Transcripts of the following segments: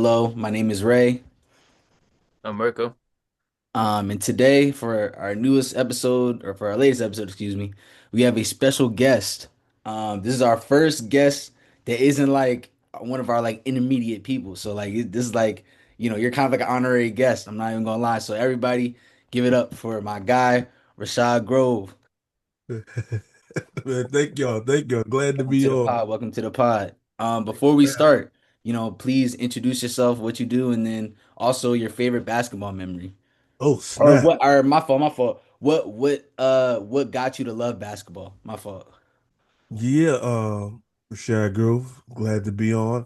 Hello, my name is Ray. I'm Marco. And today for our newest episode, or for our latest episode, excuse me, we have a special guest. This is our first guest that isn't like one of our like intermediate people. So like this is like, you're kind of like an honorary guest. I'm not even gonna lie. So everybody give it up for my guy, Rashad Grove. Man, thank y'all. Thank y'all. Glad to Welcome be to the on. pod. Welcome to the pod. Before we start, please introduce yourself, what you do, and then also your favorite basketball memory. Oh, Or snap. what? Or my fault. My fault. What got you to love basketball? My fault. Yeah, Rashad Grove. Glad to be on.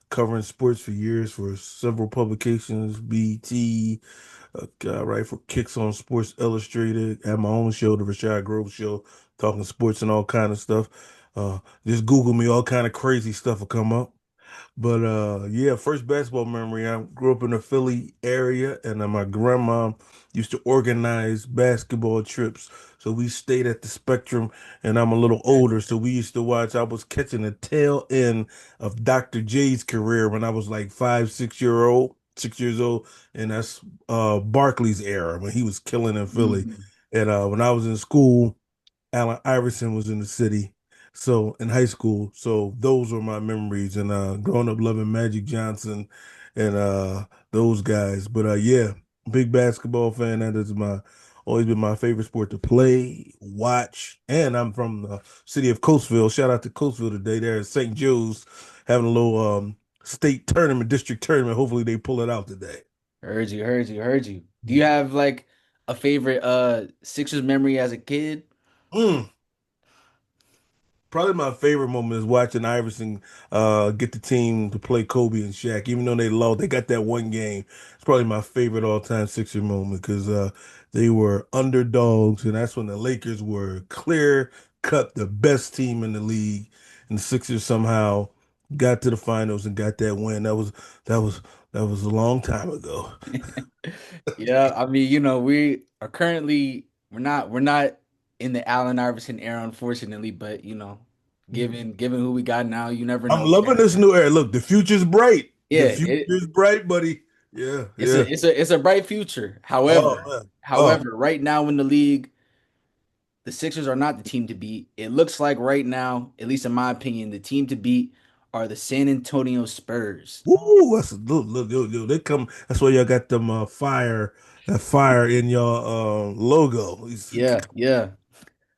Covering sports for years for several publications, BT, right for Kicks on Sports Illustrated. Had my own show, the Rashad Grove Show, talking sports and all kind of stuff. Just Google me, all kind of crazy stuff will come up. But yeah, first basketball memory. I grew up in the Philly area, and my grandma used to organize basketball trips. So we stayed at the Spectrum, and I'm a little older, so we used to watch. I was catching the tail end of Dr. J's career when I was like 6 years old, and that's Barkley's era when he was killing in Philly. Mhm. And when I was in school, Allen Iverson was in the city. So in high school, so those were my memories and growing up loving Magic Johnson and those guys. But yeah, big basketball fan. That is my always been my favorite sport to play, watch. And I'm from the city of Coatesville. Shout out to Coatesville today. There in St. Joe's having a little state tournament, district tournament. Hopefully they pull it out today. Heard you. Heard you. Heard you. Do you have like a favorite Sixers memory as a kid? Mm. Probably my favorite moment is watching Iverson get the team to play Kobe and Shaq. Even though they lost, they got that one game. It's probably my favorite all-time Sixer moment because they were underdogs, and that's when the Lakers were clear cut the best team in the league, and the Sixers somehow got to the finals and got that win. That was that was a long time ago. Yeah, I mean, we are currently we're not in the Allen Iverson era, unfortunately, but given who we got now, you never I'm know. loving this new era. Look, the future's bright. The Yeah, future's bright, buddy. Yeah, it's yeah. a bright future. Oh However, man. Oh. however, right now in the league, the Sixers are not the team to beat. It looks like right now, at least in my opinion, the team to beat are the San Antonio Spurs. Woo, that's look, yo, they come. That's why y'all got them that fire in your logo. Yeah, yeah.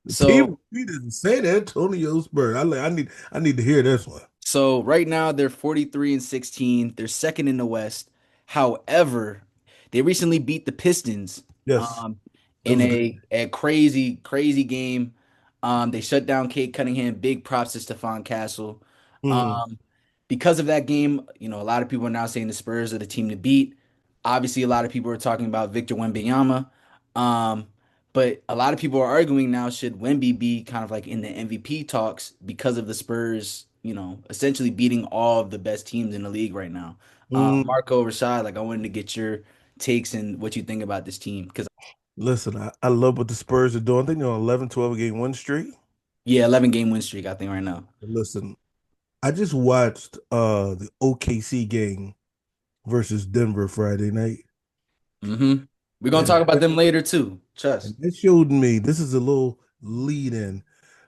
The So team defeated the San Antonio Spurs. I need to hear this one. so right now they're 43 and 16. They're second in the West. However, they recently beat the Pistons Yes, um that in was a good. a crazy, crazy game. They shut down Kate Cunningham. Big props to Stephon Castle. Mm, Um, because of that game, a lot of people are now saying the Spurs are the team to beat. Obviously, a lot of people are talking about Victor Wembanyama. Um, but a lot of people are arguing now, should Wemby be kind of like in the MVP talks because of the Spurs, essentially beating all of the best teams in the league right now. mm. Marco, Rashad, like I wanted to get your takes and what you think about this team because Listen, I love what the Spurs are doing. I think they're on 11, 12 game win streak. yeah, 11 game win streak I think right now. Listen, I just watched the OKC game versus Denver Friday night, hmm We're gonna talk and about them later too. And Trust. it showed me, this is a little lead in,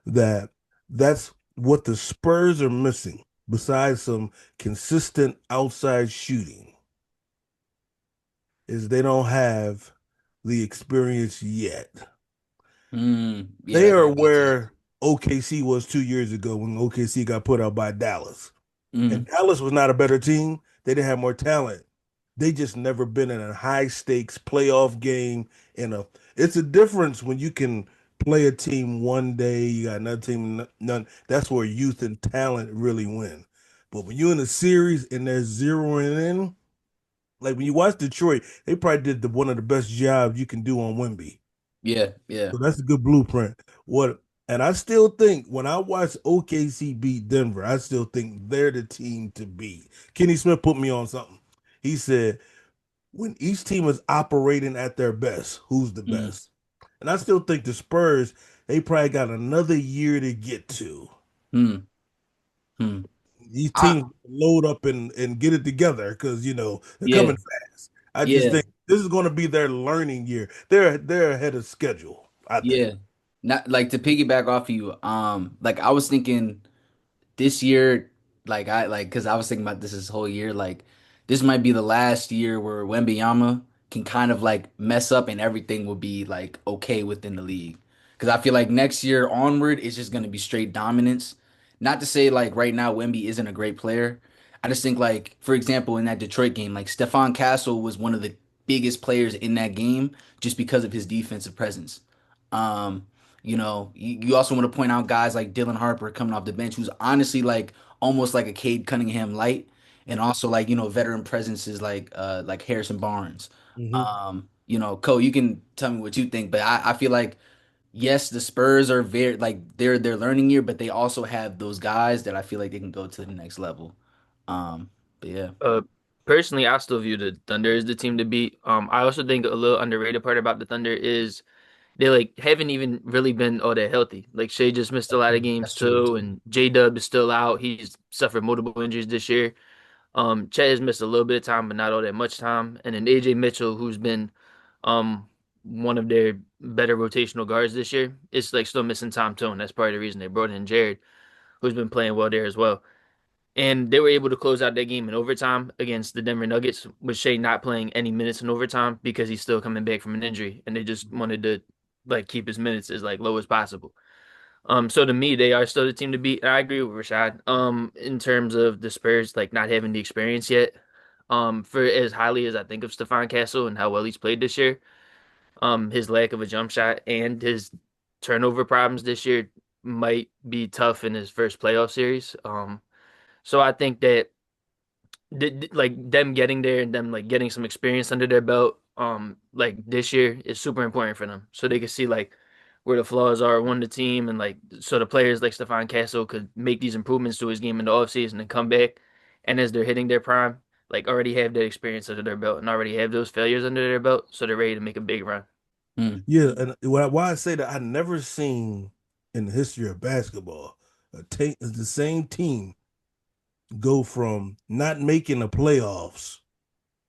that that's what the Spurs are missing, besides some consistent outside shooting, is they don't have the experience yet. Yeah, They that's are very good take. where OKC was 2 years ago when OKC got put out by Dallas. And Mm, Dallas was not a better team. They didn't have more talent. They just never been in a high stakes playoff game. In a, it's a difference when you can play a team one day, you got another team, none. That's where youth and talent really win. But when you're in a series and they're zeroing in, like when you watch Detroit, they probably did one of the best jobs you can do on Wemby. yeah, yeah. So that's a good blueprint. What and I still think when I watch OKC beat Denver, I still think they're the team to beat. Kenny Smith put me on something. He said, when each team is operating at their best, who's the Mm, best? And I still think the Spurs, they probably got another year to get to. mm, mm. these I teams load up and get it together because they're yeah, coming fast. I just yeah, think this is going to be their learning year. They're ahead of schedule, I think. yeah. Not like to piggyback off of you. Like I was thinking this year, like I like because I was thinking about this whole year, like this might be the last year where Wembanyama can kind of like mess up and everything will be like okay within the league. Because I feel like next year onward, it's just gonna be straight dominance. Not to say like right now Wemby isn't a great player. I just think like, for example, in that Detroit game, like Stephon Castle was one of the biggest players in that game just because of his defensive presence. Um, you also want to point out guys like Dylan Harper coming off the bench, who's honestly like almost like a Cade Cunningham light, and also like veteran presences like Harrison Barnes. Hmm. Cole, you can tell me what you think, but I feel like yes, the Spurs are very like they're learning year, but they also have those guys that I feel like they can go to the next level. Um, but yeah, Uh, Personally, I still view the Thunder as the team to beat. I also think a little underrated part about the Thunder is they like haven't even really been all that healthy. Like Shea just missed a lot of games that's true too, too. and J-Dub is still out. He's suffered multiple injuries this year. Chet has missed a little bit of time, but not all that much time. And then AJ Mitchell, who's been um one of their better rotational guards this year, is like still missing time too, and that's part of the reason they brought in Jared, who's been playing well there as well. And they were able to close out that game in overtime against the Denver Nuggets, with Shea not playing any minutes in overtime because he's still coming back from an injury, and they just wanted to like keep his minutes as like low as possible. So to me, they are still the team to beat. And I agree with Rashad. In terms of the Spurs like not having the experience yet. For as highly as I think of Stephon Castle and how well he's played this year, his lack of a jump shot and his turnover problems this year might be tough in his first playoff series. So I think that like them getting there and them like getting some experience under their belt like this year is super important for them so they can see like where the flaws are on the team and like so the players like Stephon Castle could make these improvements to his game in the offseason and come back and as they're hitting their prime like already have that experience under their belt and already have those failures under their belt so they're ready to make a big run. Hmm. Yeah, and why I say that I never seen in the history of basketball the same team go from not making the playoffs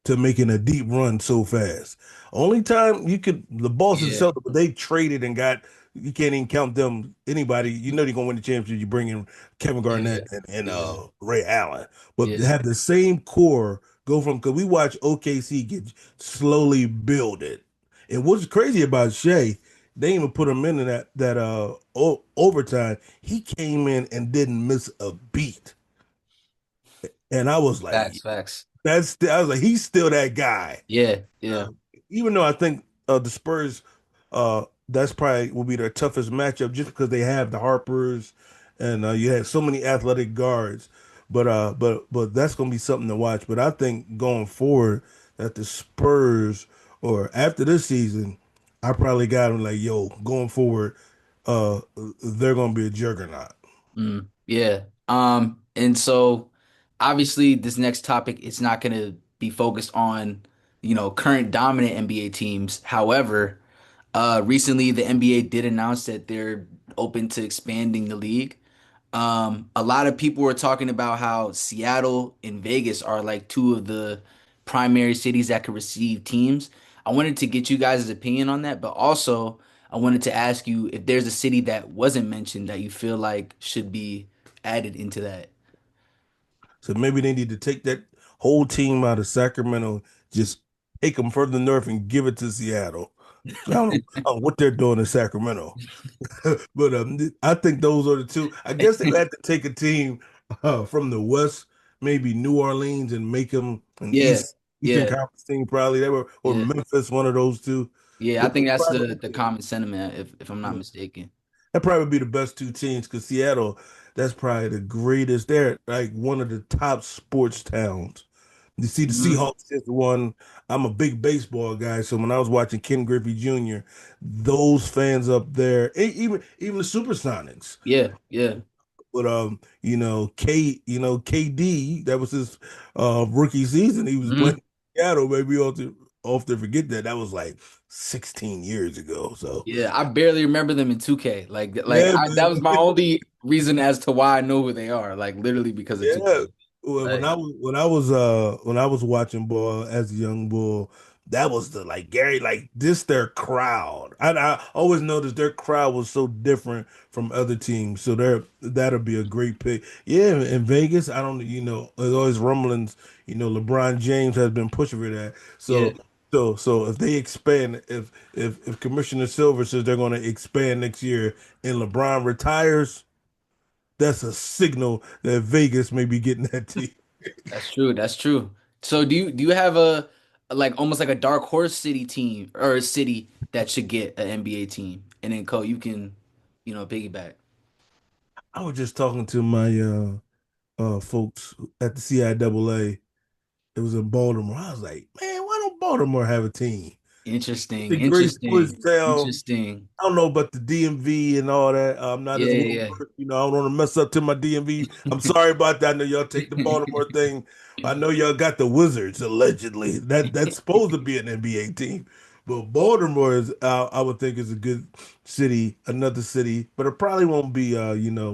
to making a deep run so fast. Only time you could the Boston Yeah, Celtics, but they traded and got you can't even count them anybody. You know they're gonna win the championship. You bring in Kevin yeah, Garnett and yeah, Ray Allen, but they yeah. have the same core go from because we watch OKC get slowly build it. And what's crazy about Shea, they even put him in that overtime. He came in and didn't miss a beat, and I was Facts, like, facts. I was like, he's still that guy. Yeah, yeah. Uh, Even though I think the Spurs, that's probably will be their toughest matchup just because they have the Harpers and you have so many athletic guards. But that's gonna be something to watch. But I think going forward that the Spurs or after this season, I probably got them like, yo, going forward, they're gonna be a juggernaut. Yeah. And so obviously this next topic it's not going to be focused on, current dominant NBA teams. However, recently the NBA did announce that they're open to expanding the league. A lot of people were talking about how Seattle and Vegas are like two of the primary cities that could receive teams. I wanted to get you guys' opinion on that, but also I wanted to ask you if there's a city that wasn't mentioned that you feel like should be added into that. So maybe they need to take that whole team out of Sacramento, just take them further north and give it to Seattle. I don't know what they're doing in Sacramento, but I think those are the two. I guess they had to take a team from the West, maybe New Orleans, and make them an Yeah, Eastern yeah, Conference team. Probably they were or yeah, Memphis, one of those two. yeah. I But think that's probably, the common sentiment, if I'm not yeah, mistaken. that probably be the best two teams because Seattle, that's probably the greatest. They're like one of the top sports towns. You see, the Hmm. Seahawks just won. I'm a big baseball guy, so when I was watching Ken Griffey Jr., those fans up there, even the Supersonics, Yeah, yeah. but KD, that was his rookie season. He was playing Hmm. in Seattle. Maybe often forget that. That was like 16 years ago. So Yeah, I barely remember them in 2K. Like yeah, that was my man. only. reason as to why I know who they are. Like literally because of Yeah. Tupac. Well, Like when I was watching ball as a young bull, that was the like Gary like this their crowd. I always noticed their crowd was so different from other teams. So that'll be a great pick. Yeah, in Vegas, I don't there's always rumblings, LeBron James has been pushing for that. yeah, So if they expand, if Commissioner Silver says they're going to expand next year and LeBron retires, that's a signal that Vegas may be getting that team. that's true. That's true. So do you have a like almost like a dark horse city team or a city that should get an NBA team? And then Cole, you can, piggyback. I was just talking to my folks at the CIAA. It was in Baltimore. I was like, man, why don't Baltimore have a team? It's Interesting. a great sports Interesting. town. Interesting. I don't know about the DMV and all that. I'm not Yeah, as well yeah, versed. I don't want to mess up to my DMV. I'm sorry about that. I know y'all take the Baltimore yeah. thing. I know y'all got the Wizards allegedly. That's supposed to be an NBA team. But Baltimore is, I would think, is a good city, another city, but it probably won't be,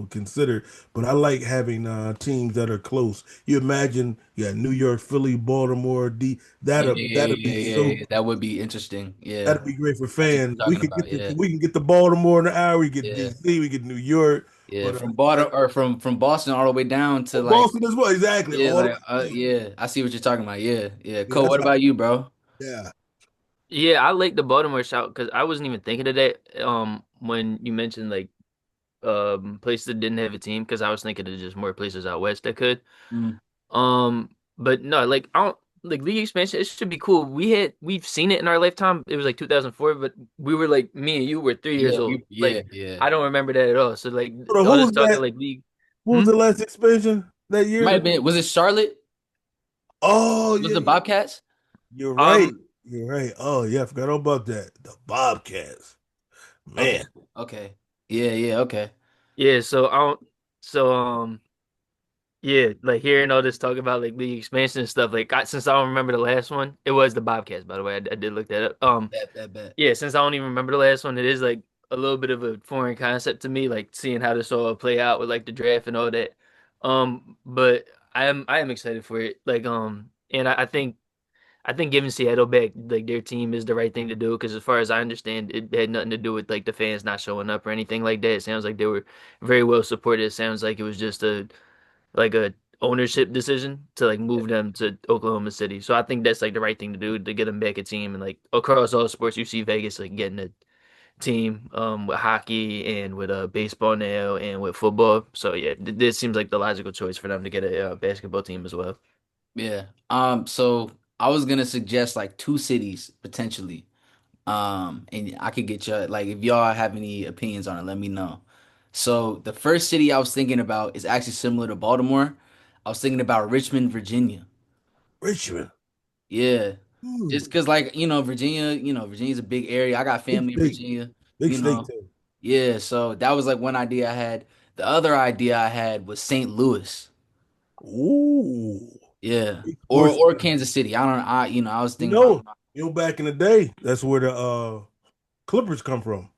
considered. But I like having teams that are close. You imagine, yeah, New York, Philly, Baltimore, D. Yeah, That'll yeah, be yeah, so yeah. That would be interesting. Yeah. That'd be great for That's what fans. you're talking about. Yeah. We can get the Baltimore in the hour. We get Yeah. DC. We get New York. Yeah. But From Boston or from Boston all the way down to like, Boston as well. Exactly. yeah, All the like way down. yeah, I see what you're talking about. Yeah. Yeah. Yeah, Cole, that's what how. about you, bro? Yeah. Yeah, I like the Baltimore shout because I wasn't even thinking of that when you mentioned like places that didn't have a team because I was thinking of just more places out west that could. Mm. But no, like I don't like league expansion. It should be cool. We've seen it in our lifetime. It was like 2004, but we were like me and you were 3 years Yeah, old. yeah, Like yeah. I don't remember that at all. So like Hold on, all this talk of like league. who was Hmm? the last expansion that It might year? have been, was it Charlotte? Oh Was yeah, the Bobcats? you're right. Um. You're right. Oh yeah, I forgot all about that. The Bobcats. Okay. Man, Okay. Yeah, yeah, okay. Yeah. So I don't. So yeah, like hearing all this talk about like league expansion and stuff. Like since I don't remember the last one, it was the Bobcats. By the way, I did look that up. That. Yeah, since I don't even remember the last one, it is like a little bit of a foreign concept to me, like seeing how this all play out with like the draft and all that. But I am excited for it. Like and I think giving Seattle back like their team is the right thing to do because as far as I understand, it had nothing to do with like the fans not showing up or anything like that. It sounds like they were very well supported. It sounds like it was just a ownership decision to like move them to Oklahoma City. So I think that's like the right thing to do to get them back a team and like across all sports you see Vegas like getting a team with hockey and with baseball now and with football. So yeah, this seems like the logical choice for them to get a basketball team as well. Yeah. So I was gonna suggest like two cities potentially. And I could get you like if y'all have any opinions on it, let me know. So the first city I was thinking about is actually similar to Baltimore. I was thinking about Richmond, Virginia. Richmond. Yeah. Ooh, Just cause like, Virginia, Virginia's a big area. I got big family in state. Virginia, Big you state know. too. Yeah, so that was like one idea I had. The other idea I had was St. Louis. Ooh, Yeah. big Or sports or town. Kansas City. I don't I was You thinking about know, back in the day, that's where the Clippers come from.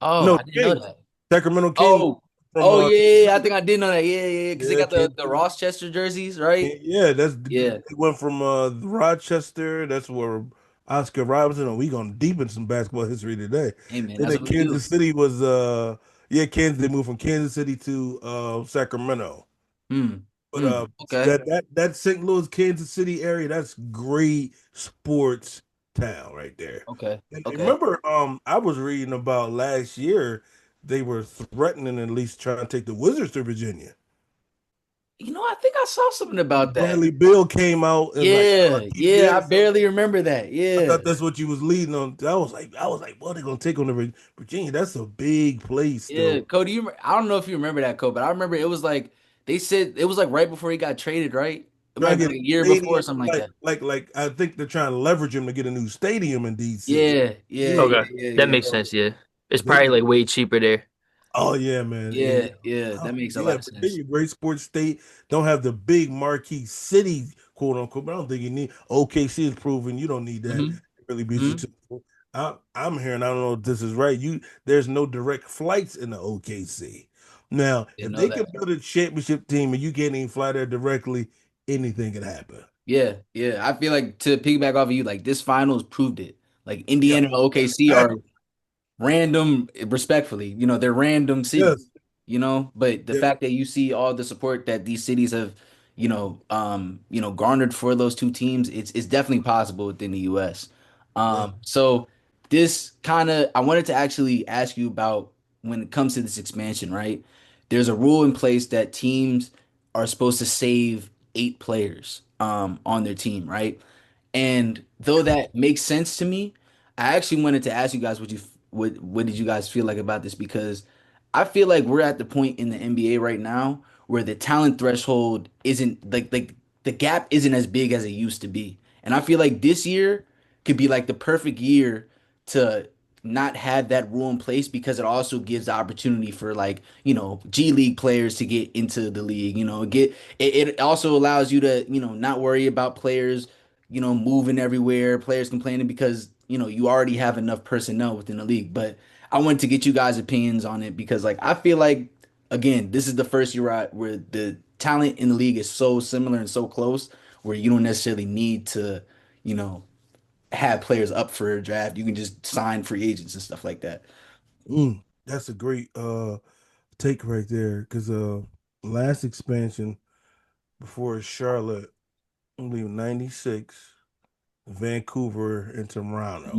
Oh, No, I didn't know Kings. that. Sacramento Kings Oh, from oh yeah, Kansas yeah, yeah, I City. think I did know that. Yeah, yeah, yeah. Because they Yeah, got the Kansas the City. Rochester jerseys, right? Yeah, Yeah. they went from Rochester. That's where Oscar Robertson. And we going deep in some basketball history today. Hey man, Then that's in what we do. Kansas City was yeah, Kansas. They moved from Kansas City to Sacramento. Hmm. But Hmm. Okay. that St. Louis, Kansas City area, that's great sports town right there. Okay. And Okay. remember, I was reading about last year they were threatening at least trying to take the Wizards to Virginia. I think I saw something about that. Bradley Bill came out and like Yeah, keep yeah, I there. barely remember that. I Yeah. thought that's what you was leading on. I was like, well, they're gonna take on the Virginia. That's a big place, Yeah. though. Cody, I don't know if you remember that, Code, but I remember it was like they said it was like right before he got traded, right? It might Trying have to been get like a a year before or stadium, something like that. I think they're trying to leverage him to get a new stadium in DC. Yeah, yeah, Yeah, yeah, Okay, yeah, that yeah. makes sense. Yeah, it's they probably like way cheaper there. Oh yeah, man. And Yeah, yeah, that makes a yeah, lot of sense. Virginia, great sports state. Don't have the big marquee city, quote unquote. But I don't think you need OKC is proven you don't need that Hmm. to really be Hmm. successful. I'm hearing, I don't know if this is right. There's no direct flights in the OKC. Now, Didn't if know they can that. build a championship team and you can't even fly there directly, anything can happen. Yeah, yeah. I feel like to piggyback off of you, like this finals proved it. Like Yeah, Indiana and OKC are exactly. random, respectfully, they're random cities, Yes, but the yeah, fact that you see all the support that these cities have, garnered for those two teams, it's definitely possible within the US. yeah. So this kind of I wanted to actually ask you about when it comes to this expansion, right? There's a rule in place that teams are supposed to save 8 players on their team, right? And though that makes sense to me, I actually wanted to ask you guys what did you guys feel like about this, because I feel like we're at the point in the NBA right now where the talent threshold isn't like the gap isn't as big as it used to be. And I feel like this year could be like the perfect year to not have that rule in place, because it also gives the opportunity for like, G League players to get into the league, it also allows you to, not worry about players, moving everywhere, players complaining, because, you already have enough personnel within the league. But I wanted to get you guys' opinions on it, because like I feel like again, this is the first year where the talent in the league is so similar and so close where you don't necessarily need to, you know, have players up for a draft. You can just sign free agents and stuff like that. That's a great take right there. Because last expansion before Charlotte, I believe 96, Vancouver and Toronto.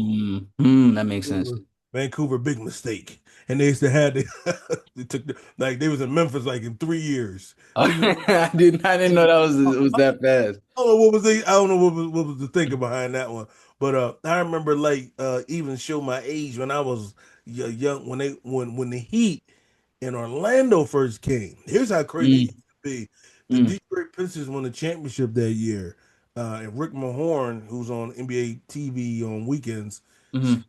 That makes sense. Vancouver, big mistake. And they used to have they took like they was in Memphis like in 3 years. They just I didn't know that was that fast. I don't know what was I don't know what was the thinking behind that one. But I remember like even show my age when I was young when the Heat in Orlando first came. Here's how crazy it Mm, used to be. The mm, Detroit Pistons won the championship that year. And Rick Mahorn, who's on NBA TV on weekends, mhm.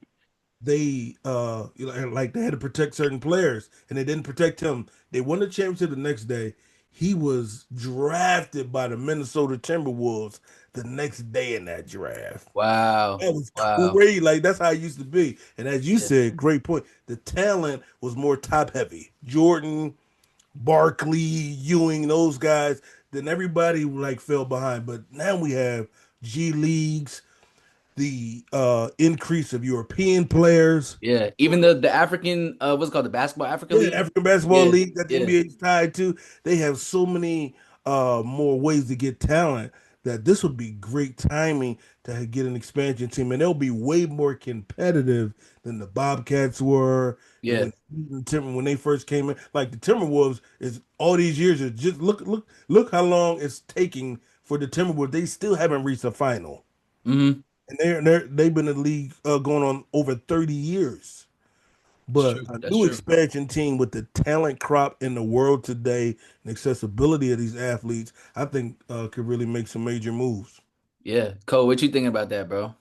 they like they had to protect certain players and they didn't protect him. They won the championship the next day. He was drafted by the Minnesota Timberwolves the next day in that draft. Wow. That was Wow. crazy. Like that's how it used to be. And as you Yeah. said, great point. The talent was more top heavy. Jordan, Barkley, Ewing, those guys. Then everybody like fell behind. But now we have G leagues, the increase of European players. Yeah. Even the African what's it called, the Basketball Africa Yeah, League? African Basketball Yeah. League that the Yeah. NBA is tied to. They have so many more ways to get talent that this would be great timing to get an expansion team, and they'll be way more competitive than the Bobcats were. And Yeah. when they first came in, like the Timberwolves is all these years is just look how long it's taking for the Timberwolves. They still haven't reached a final, Hmm. and they've been in the league going on over 30 years. It's But true. a That's new true. expansion team with the talent crop in the world today and accessibility of these athletes, I think could really make some major moves. Yeah. Cole, what you think about that, bro?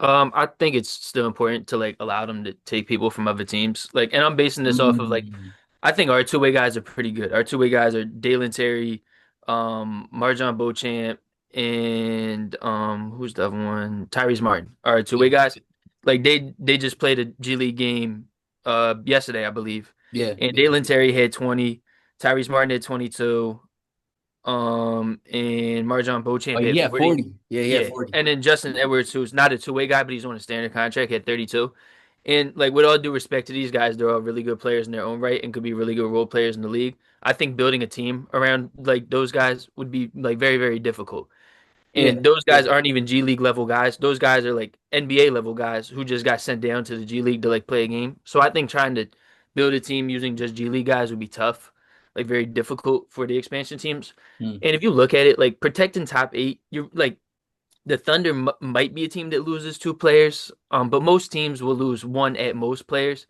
I think it's still important to like allow them to take people from other teams. Like, and I'm basing this off of like, Mm. I think our two-way guys are pretty good. Our two-way guys are Dalen Terry, Marjon Beauchamp, and who's the other one? Tyrese Martin. Our two-way guys. Like they just played a G League game yesterday, I believe. Yeah. And Yeah. Dalen Terry had 20, Tyrese Martin had 22, and Marjon Oh Beauchamp yeah, he had had 40. 40. Yeah, he had Yeah. 40. And then Justin Edwards, who's not a two-way guy, but he's on a standard contract, had 32. And like with all due respect to these guys, they're all really good players in their own right and could be really good role players in the league. I think building a team around like those guys would be like very, very difficult. Yeah. And those Yeah. guys aren't even G League level guys. Those guys are like NBA level guys who just got sent down to the G League to like play a game. So I think trying to build a team using just G League guys would be tough, like very difficult for the expansion teams. Mm. And if you look at it, like protecting top eight, you're like the Thunder m might be a team that loses two players, but most teams will lose one at most players.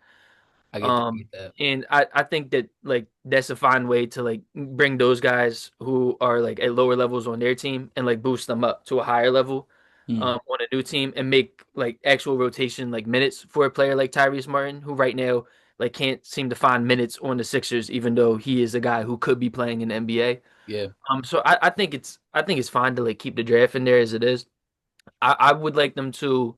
I get that. I Um, get that. and I think that like that's a fine way to like bring those guys who are like at lower levels on their team and like boost them up to a higher level Mm. on a new team and make like actual rotation like minutes for a player like Tyrese Martin, who right now like can't seem to find minutes on the Sixers, even though he is a guy who could be playing in the NBA. Yeah. So I think it's fine to like keep the draft in there as it is. I would like them to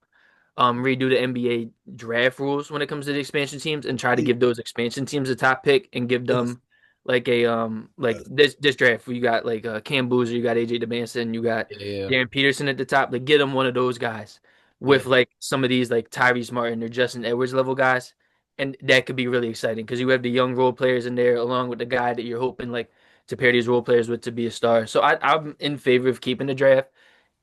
redo the NBA draft rules when it comes to the expansion teams and try to Yeah, give those expansion teams a top pick and give yes. them like this draft where you got like Cam Boozer, you got AJ DeManson, you got Yeah, Darren Peterson at the top. Like get him one of those guys yeah, with like some of these like Tyrese Martin or Justin Edwards level guys, and that could be really exciting because you have the young role players in there along with the guy that you're hoping like to pair these role players with to be a star. So I'm in favor of keeping the draft.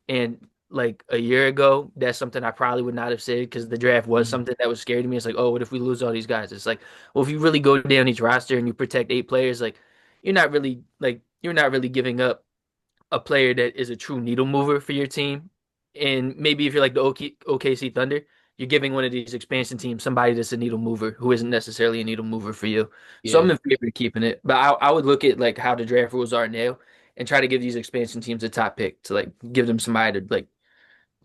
And like a year ago, that's something I probably would not have said because the draft was yeah. something that was scary to me. It's like, oh, what if we lose all these guys? It's like, well, if you really go down each roster and you protect 8 players, like you're not really giving up a player that is a true needle mover for your team. And maybe if you're like the OKC Thunder, you're giving one of these expansion teams somebody that's a needle mover who isn't necessarily a needle mover for you. So Yeah. I'm in favor of keeping it. But I would look at like how the draft rules are now and try to give these expansion teams a top pick to like give them somebody to like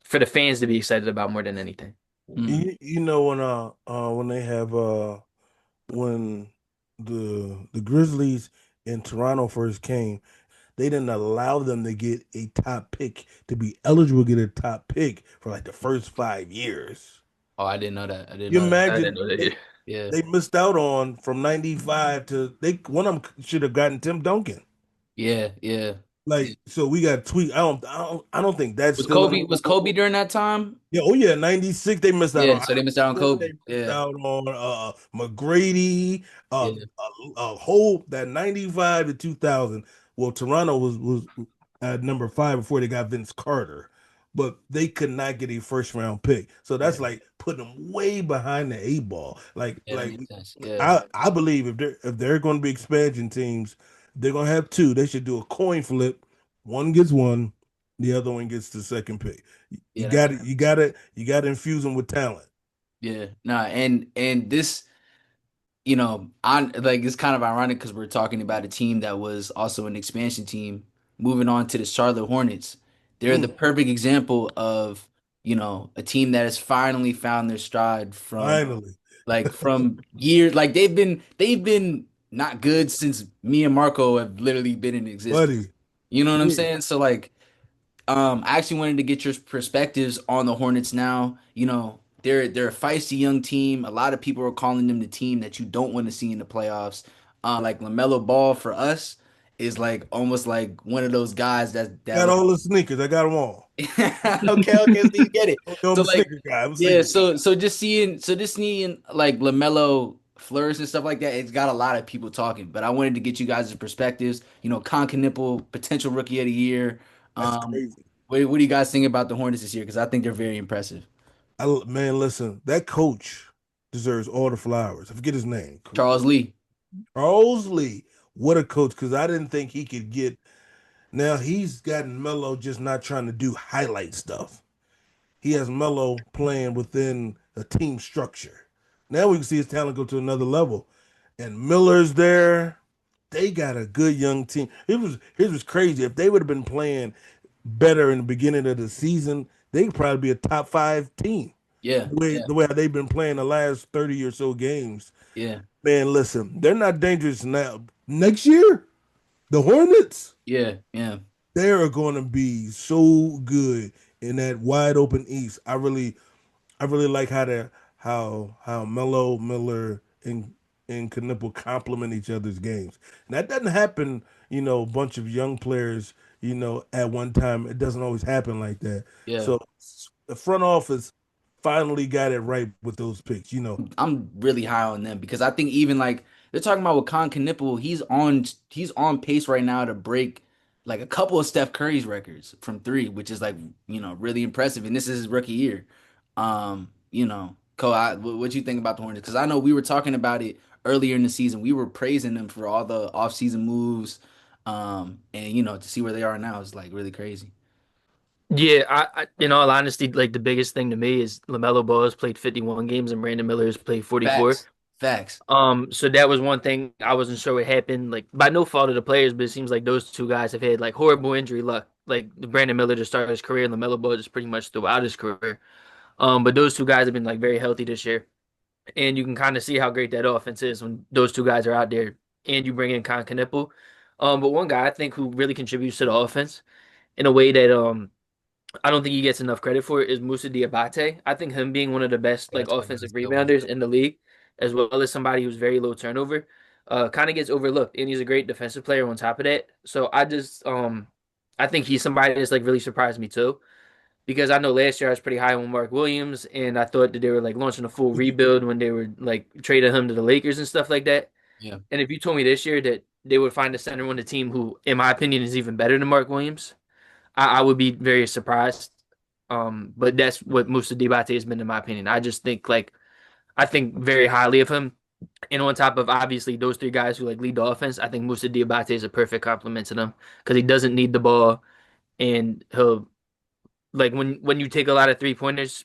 for the fans to be excited about more than anything. Mm. You know when they have when the Grizzlies in Toronto first came, they didn't allow them to get a top pick to be eligible to get a top pick for like the first 5 years. Oh, I didn't know that. I didn't You know that. I didn't imagine know that either. Yeah, they missed out on from 95 to they one of them should have gotten Tim Duncan. yeah, yeah. Like so we got tweet. I don't think that's Was still in the Kobe was rule. Kobe during that time? Yeah, oh yeah, 96 they missed out Yeah, on so they missed out on Iverson, they Kobe. missed Yeah, out on McGrady, yeah, a whole that 95 to 2000. Well, Toronto was at number 5 before they got Vince Carter, but they could not get a first round pick. So yeah, that's like putting them way behind the eight ball. Like yeah. That like makes sense. Yeah, I believe if they're going to be expansion teams, they're going to have two. They should do a coin flip. One gets one, the other one gets the second pick. You yeah. That got makes to you sense. got to you got to infuse them with talent. Yeah, nah, and this, on like it's kind of ironic because we're talking about a team that was also an expansion team. Moving on to the Charlotte Hornets, they're the Mm, perfect example of a team that has finally found their stride finally, from years. Like they've been not good since me and Marco have literally been in existence. buddy. You know what I'm Yeah, saying? So like, I actually wanted to get your perspectives on the Hornets now. They're a feisty young team. A lot of people are calling them the team that you don't want to see in the playoffs. Like LaMelo Ball for us is like almost like one of those guys that got was all the sneakers. I got them all. okay, so you get it. I'm So a like, sneaker guy. I'm a yeah, sneaker guy. so just seeing like LaMelo flourish and stuff like that, it's got a lot of people talking. But I wanted to get you guys' perspectives. Con Knipple, potential rookie of the year. That's Um, crazy. what do you guys think about the Hornets this year? Because I think they're very impressive. Man, listen, that coach deserves all the flowers. I forget his name. Charles Lee. Charles Lee. What a coach, because I didn't think he could get. Now he's gotten Melo just not trying to do highlight stuff. He has Melo playing within a team structure. Now we can see his talent go to another level. And Miller's there. They got a good young team. It was crazy. If they would have been playing better in the beginning of the season, they could probably be a top 5 team. Yeah, The way yeah, the way they've been playing the last 30 or so games. yeah, Man, listen, they're not dangerous now. Next year, the Hornets, yeah, yeah, they are going to be so good in that wide open East. I really like how Melo, Miller, and Knipple complement each other's games. And that doesn't happen, a bunch of young players, at one time. It doesn't always happen like that. yeah. So the front office finally got it right with those picks. I'm really high on them because I think even like they're talking about with Con Knipple, he's on pace right now to break like a couple of Steph Curry's records from three, which is like really impressive. And this is his rookie year. What you think about the Hornets? Because I know we were talking about it earlier in the season. We were praising them for all the offseason moves, and to see where they are now is like really crazy. Yeah, in all honesty, like the biggest thing to me is LaMelo Ball has played 51 games and Brandon Miller has played 44. Facts, facts. So that was one thing I wasn't sure what happened. Like by no fault of the players, but it seems like those two guys have had like horrible injury luck. Like Brandon Miller to start his career and LaMelo Ball just pretty much throughout his career. But those two guys have been like very healthy this year, and you can kind of see how great that offense is when those two guys are out there, and you bring in Con Knipple. But one guy I think who really contributes to the offense in a way that I don't think he gets enough credit for it is Musa Diabate. I think him being one of the best Yeah, like that's a offensive good one. rebounders in the league, as well as somebody who's very low turnover. kind of gets overlooked, and he's a great defensive player on top of that. So I think he's somebody that's like really surprised me too, because I know last year I was pretty high on Mark Williams, and I thought that they were like launching a full rebuild when they were like trading him to the Lakers and stuff like that. Yeah, And if you told me this year that they would find a center on the team who, in my opinion, is even better than Mark Williams, I would be very surprised. But that's what Musa Diabate has been, in my opinion. I think very highly of him. And on top of obviously those three guys who like lead the offense, I think Musa Diabate is a perfect complement to them because he doesn't need the ball, and he'll like when you take a lot of 3 pointers,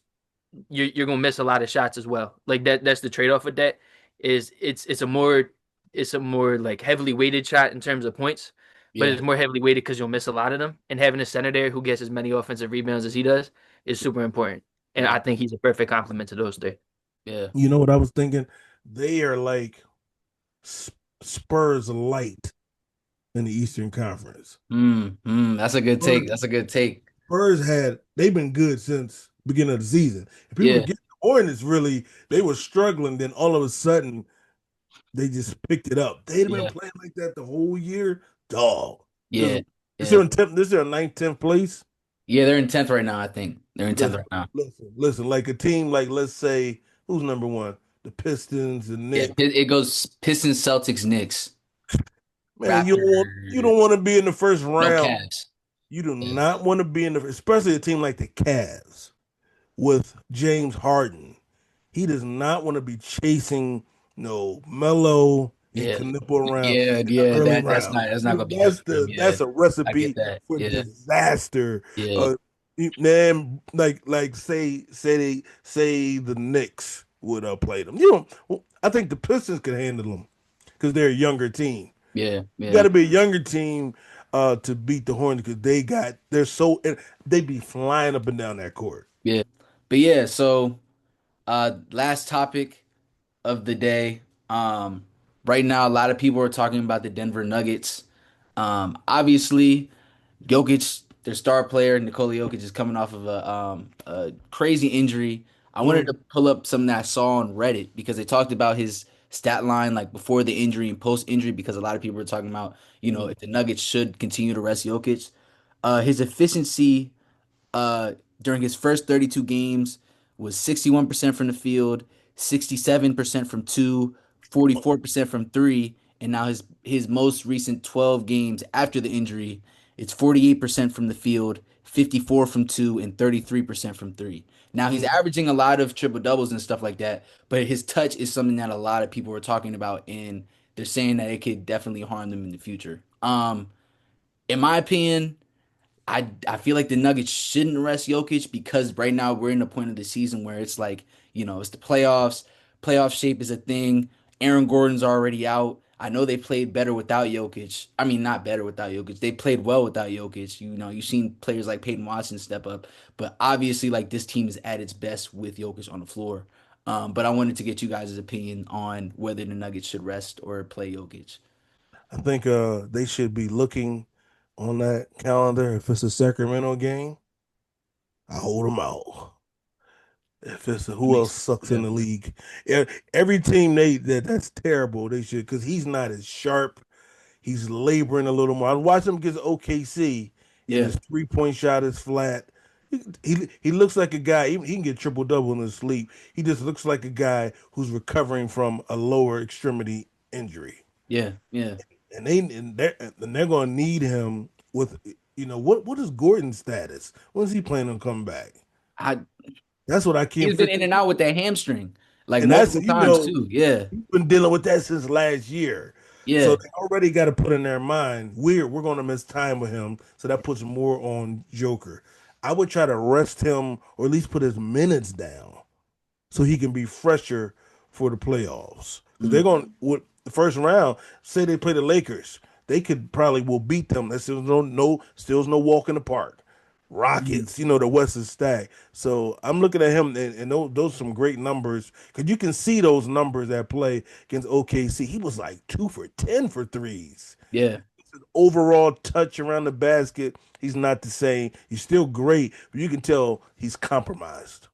you're gonna miss a lot of shots as well. Like that's the trade off with that is it's a more like heavily weighted shot in terms of points, but yeah, it's more heavily weighted because you'll miss a lot of them. And having a center there who gets as many offensive rebounds as he does is super important. And yeah, I think he's a perfect complement to those three. yeah. You know what I was thinking? They are like Spurs light in the Eastern Conference. That's a good Spurs, take. That's a good take. they've been good since beginning of the season. And people Yeah, forget the Hornets really they were struggling, then all of a sudden they just picked it up. They'd been yeah, playing like that the whole year. Dog. yeah, This is yeah, in tenth, this is their ninth, 10th place. yeah. They're in 10th right now. I think they're in 10th Listen, right now. listen. Like a team, like let's say, who's number one? The Pistons, the Yeah, Knicks. it goes Pistons, Celtics, Knicks, Man, you Raptors. don't want to be in the first No, round. Cavs. You do Yeah, not want to be in the, especially a team like the Cavs with James Harden. He does not want to be chasing no Melo and yeah, Knipple around yeah, in the yeah. early That's round. not gonna be good for him. Yeah, That's a I get recipe that. for Yeah, disaster. yeah, Uh, man, like say the Knicks would play them. You know, well, I think the Pistons could handle them because they're a younger team. yeah, You got yeah, to be a younger team to beat the Hornets because they're so they be flying up and down that court. yeah. But yeah, so last topic of the day. Right now, a lot of people are talking about the Denver Nuggets. Obviously, Jokic, their star player, Nikola Jokic, is coming off of a crazy injury. I wanted Mm, to pull up something that I saw on Reddit because they talked about his stat line like before the injury and post injury because a lot of people were talking about, mm, if the Nuggets should continue to rest Jokic. His efficiency uh, during his first 32 games was 61% from the field, 67% from two, 44% from three, and now his most recent 12 games after the injury, it's 48% from the field, 54 from two, and 33% from three. Now he's mm. averaging a lot of triple doubles and stuff like that, but his touch is something that a lot of people are talking about, and they're saying that it could definitely harm them in the future. In my opinion, I feel like the Nuggets shouldn't rest Jokic because right now we're in a point of the season where it's like, it's the playoffs. Playoff shape is a thing. Aaron Gordon's already out. I know they played better without Jokic. I mean, not better without Jokic. They played well without Jokic. You've seen players like Peyton Watson step up, but obviously, like this team is at its best with Jokic on the floor. But I wanted to get you guys' opinion on whether the Nuggets should rest or play Jokic. I think they should be looking on that calendar. If it's a Sacramento game, I hold them out. If it's who Makes else sense. sucks in Yeah. the league, every team that's terrible. They should because he's not as sharp. He's laboring a little more. I watched him against OKC, and Yeah. his 3-point shot is flat. He looks like a guy. He can get triple double in his sleep. He just looks like a guy who's recovering from a lower extremity injury, Yeah. Yeah. and they're going to need him with what is Gordon's status? When's he planning on coming back? I That's what I can't He's been figure. in and out with that hamstring like And that's multiple times too. Yeah. he's been dealing with that since last year. So Yeah. they already got to put in their mind we're going to miss time with him. So that puts more on Joker. I would try to rest him or at least put his minutes down so he can be fresher for the playoffs. Because they're Mm, going with the first round. Say they play the Lakers, they could probably will beat them. That's still no walk in the park. mm. Rockets, the West is stacked. So I'm looking at him, and those some great numbers because you can see those numbers at play against OKC. He was like 2 for 10 for threes. Yeah. Overall touch around the basket, he's not the same. He's still great, but you can tell he's compromised.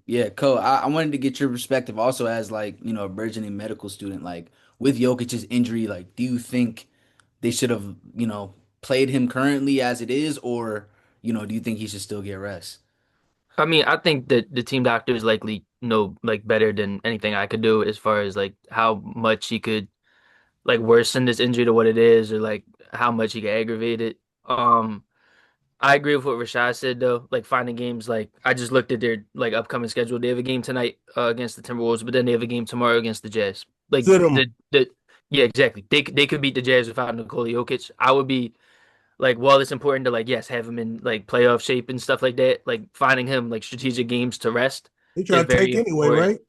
Yeah, Cole, I wanted to get your perspective also as like, a burgeoning medical student, like with Jokic's injury, like do you think they should have, played him currently as it is, or, do you think he should still get rest? I mean, I think that the team doctors likely know like better than anything I could do as far as like how much he could like worsen this injury to what it is or like how much he could aggravate it. I agree with what Rashad said though. Like finding games, like I just looked at their like upcoming schedule. They have a game tonight against the Timberwolves, but then they have a game tomorrow against the Jazz. Like Sit him. the yeah, exactly. They could beat the Jazz without Nikola Jokic. I would be like, while it's important to like yes have him in like playoff shape and stuff like that. Like finding him like strategic games to rest They is try to very tank anyway, important. right?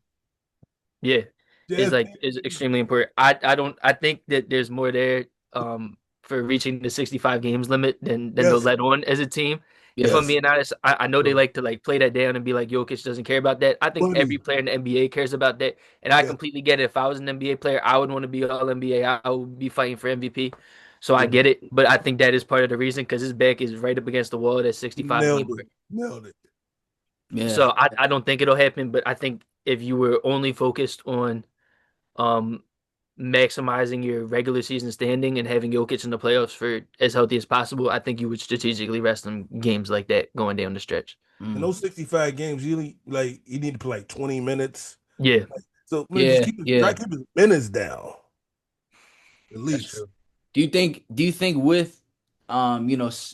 Yeah, Jazz tank is anyway. extremely important. I think that there's more there for reaching the 65 games limit than they'll Yes. let on as a team. If I'm Yes. being honest, I know they like to like play that down and be like Jokic doesn't care about that. I think every Money. player in the NBA cares about that, and I Yeah. completely get it. If I was an NBA player, I would want to be all NBA. I would be fighting for MVP. So I Yeah. get it, but I think that is part of the reason because his back is right up against the wall at that 65 Nailed game it. mark. Nailed it. Yeah. So I don't think it'll happen, but I think if you were only focused on um maximizing your regular season standing and having Jokic in the playoffs for as healthy as possible, I think you would strategically rest him games like that going down the stretch. In Mm. those 65 games, you need to play like 20 minutes. Yeah, So man, just Yeah, keep it try yeah, to keep his minutes down at that's least. true. Do you think with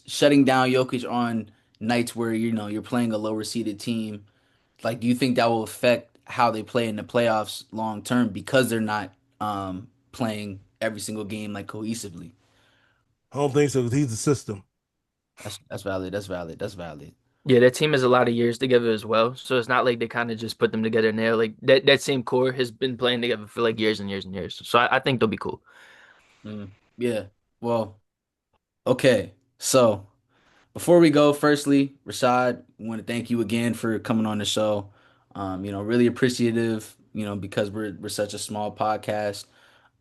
shutting down Jokic on nights where you're playing a lower seeded team, like do you think that will affect how they play in the playoffs long term because they're not playing every single game like cohesively? I don't think so because he's the system. That's valid. That's valid. That's valid. yeah, that team has a lot of years together as well, so it's not like they kind of just put them together now. Like that same core has been playing together for like years and years and years. So I think they'll be cool. Yeah. Well, okay. So before we go, firstly, Rashad, I want to thank you again for coming on the show. Really appreciative, because we're such a small podcast.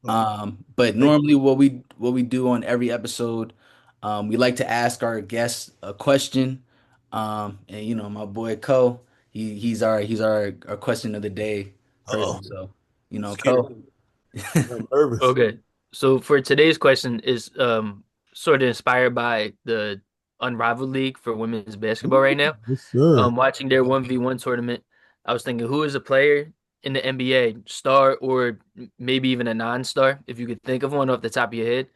Oh, But thank normally what we do on every episode, we like to ask our guests a question. And my boy Co, he's our question of the day you. Uh-oh. person. So, Scared. Co. I'm nervous. Okay. So for today's question is sort of inspired by the Unrivaled League for women's basketball right now. Yes, sir. Watching their 1v1 tournament, I was thinking who is a player in the NBA, star or maybe even a non-star, if you could think of one off the top of your head,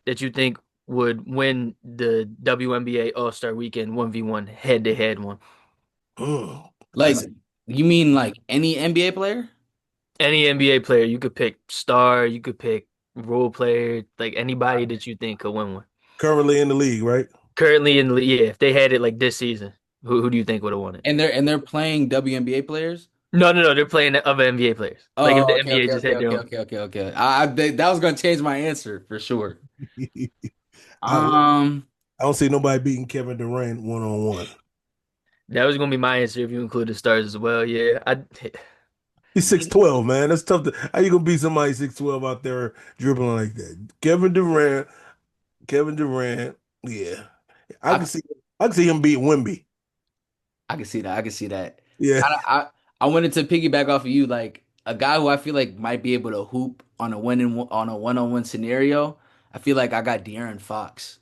that you think would win the WNBA All-Star Weekend 1v1 head-to-head one. Like, Classic. you mean like any NBA player? Any NBA player, you could pick star, you could pick role player, like anybody that you think could win one. Currently in the league, right? Currently in the league, yeah, if they had it like this season, who do you think would have won it? And they're playing WNBA players? No, they're playing the other NBA players. Like if Oh, the okay, NBA okay, just okay, had their okay, own. okay, okay, okay. That was gonna change my answer for sure. I Um, I don't see nobody beating Kevin Durant one on one. That was gonna be my answer if you include the stars as well. Yeah, He's 6'12", man. That's tough to how you gonna beat somebody 6'12" out there dribbling like that? Kevin Durant, yeah. I I can see I can see him beat Wimby. I can see that. I can see that. Yeah. I wanted to piggyback off of you, like a guy who I feel like might be able to hoop on a one-on-one scenario. I feel like I got De'Aaron Fox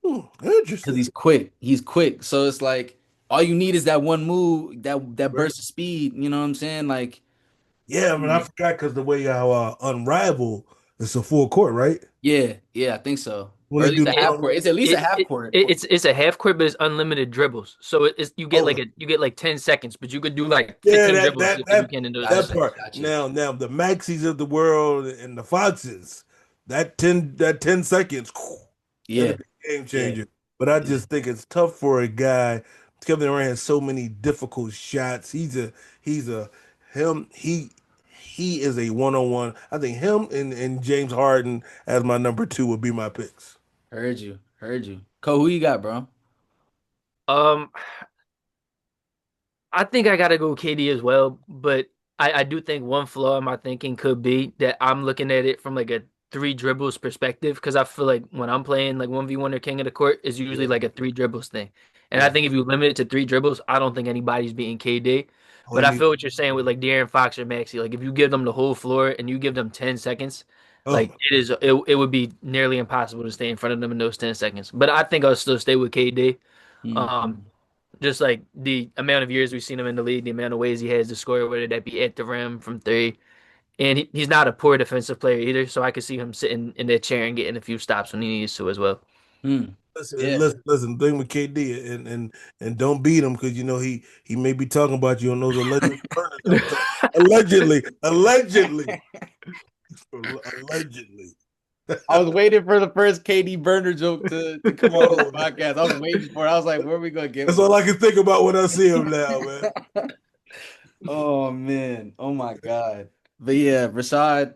because Interesting. he's quick. He's quick, so it's like all you need is that one move, that Right. burst of speed. You know what I'm saying? Like, Yeah, but I forgot because the way how Unrivaled it's a full court, right? yeah, yeah, I think so, When or they at least do a the one half on court. It's at least a it, half it, court. it's a half court, but it's unlimited dribbles. So it's oh you get like 10 seconds, but you could do like yeah, 15 dribbles just like you can in those that Gotcha, seconds. part. gotcha. Now the Maxis of the world and the Foxes, that 10 seconds, that'll Yeah, be a game yeah, changer. But I yeah. just think it's tough for a guy. Kevin Durant has so many difficult shots. He's a him he is a one-on-one. I think him and James Harden as my number two would be my picks. Heard you, heard you. Cole, who you got, bro? Um, I think I gotta go KD as well, but I do think one flaw in my thinking could be that I'm looking at it from like a three dribbles perspective because I feel like when I'm playing like 1v1 or King of the Court, it's usually Yeah. like a three dribbles thing. And I Yeah. think if you limit it to three dribbles, I don't think anybody's beating KD. Oh, But you I mean? feel what you're saying with like De'Aaron Fox or Maxey. Like if you give them the whole floor and you give them 10 seconds, Oh like my. it would be nearly impossible to stay in front of them in those 10 seconds. But I think I'll still stay with KD. Mm. Um, just like the amount of years we've seen him in the league, the amount of ways he has to score, whether that be at the rim from three. And he's not a poor defensive player either, so I could see him sitting in that chair and getting a few stops when he needs to as well. Mm. Listen, Yeah. listen, listen. Thing with KD and don't beat him because you know he may be talking about you on those alleged burner jokes. Allegedly, allegedly, allegedly. I was waiting for the first KD burner joke to come on this Oh, podcast. I was waiting for it. I was like, where are we gonna get that's one? all I can think about when I see him now, man. Oh man. Oh my God. But yeah, Rashad,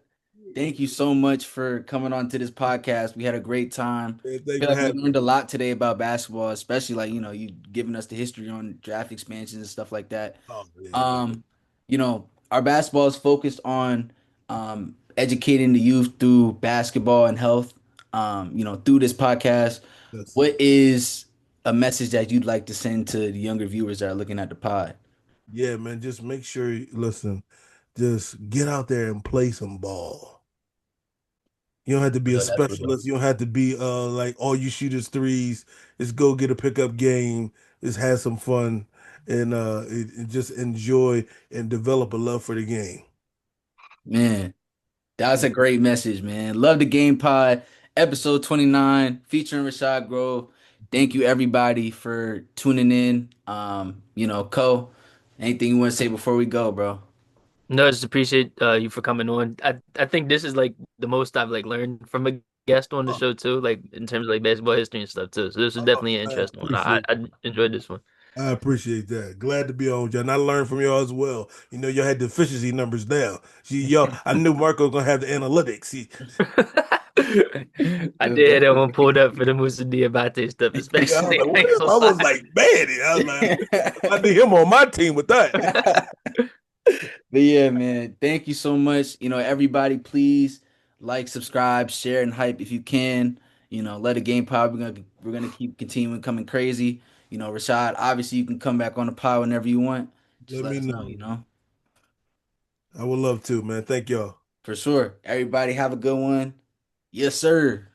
thank you so much for coming on to this podcast. We had a great time. Man, I thanks feel for like we having learned a lot today about basketball, especially like, you giving us the history on draft expansions and stuff like that. me. Oh yeah, man. Um, our basketball is focused on educating the youth through basketball and health. Through this podcast, That's what is a message that you'd like to send to the younger viewers that are looking at the pod? yeah, man. Just make sure you listen. Just get out there and play some ball. You don't have to be a No, that's real. specialist. You don't have to be like all you shoot is threes. Just go get a pickup game. Just have some fun and just enjoy and develop a love for the game. Man, that's a great message, man. Love the Game Pod, episode 29, featuring Rashad Grove. Thank you everybody for tuning in. Anything you want to say before we go, bro? No, I just appreciate you for coming on. I think this is like the most I've like learned from a guest on the Oh, show too, like in terms of like basketball history and stuff too. So this is oh, definitely an I interesting one. appreciate I enjoyed this one. I appreciate that. Glad to be on with y'all. And I learned from y'all as well. You know, y'all had deficiency numbers down. See, y'all, I knew Marco was gonna have the analytics. I did have that one pulled up for the Musa Diabate stuff, Yeah, I was especially. like, I what ain't if gonna I was lie. like, man, I was like, I need him on my team with that. But yeah, man, thank you so much. Everybody, please like, subscribe, share, and hype if you can. Let the game pod. We're gonna keep continuing coming crazy. Rashad, obviously you can come back on the pod whenever you want. Just Let let me us know, know. . I would love to, man. Thank y'all. For sure. Everybody have a good one. Yes, sir.